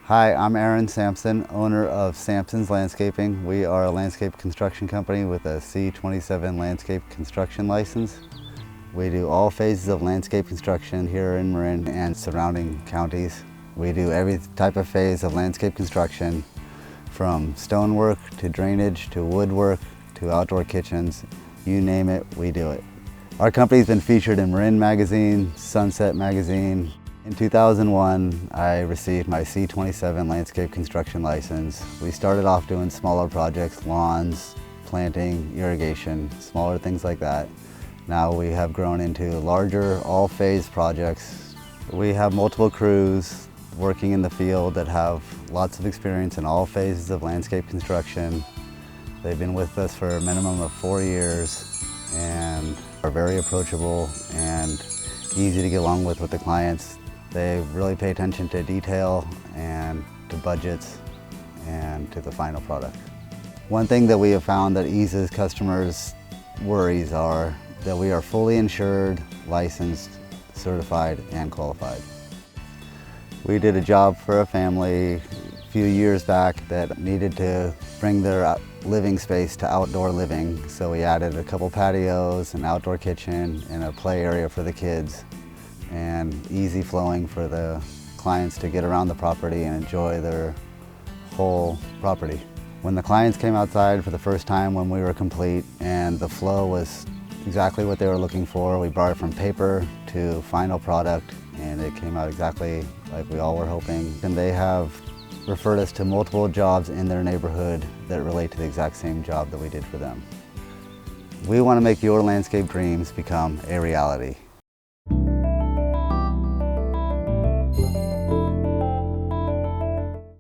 Hi, I'm Aaron Sampson, owner of Sampson's Landscaping. We are a landscape construction company with a C27 landscape construction license. We do all phases of landscape construction here in Marin and surrounding counties. We do every type of phase of landscape construction, from stonework to drainage to woodwork to outdoor kitchens. You name it, we do it. Our company's been featured in Marin Magazine, Sunset Magazine. In 2001, I received my C27 landscape construction license. We started off doing smaller projects, lawns, planting, irrigation, smaller things like that. Now we have grown into larger, all-phase projects. We have multiple crews working in the field that have lots of experience in all phases of landscape construction. They've been with us for a minimum of 4 years and are very approachable and easy to get along with the clients. They really pay attention to detail and to budgets and to the final product. One thing that we have found that eases customers' worries are that we are fully insured, licensed, certified, and qualified. We did a job for a family a few years back that needed to bring their living space to outdoor living, so we added a couple patios, an outdoor kitchen, and a play area for the kids, and easy flowing for the clients to get around the property and enjoy their whole property. When the clients came outside for the first time when we were complete and the flow was exactly what they were looking for, we brought it from paper to final product, and it came out exactly like we all were hoping. And they have referred us to multiple jobs in their neighborhood that relate to the exact same job that we did for them. We want to make your landscape dreams become a reality.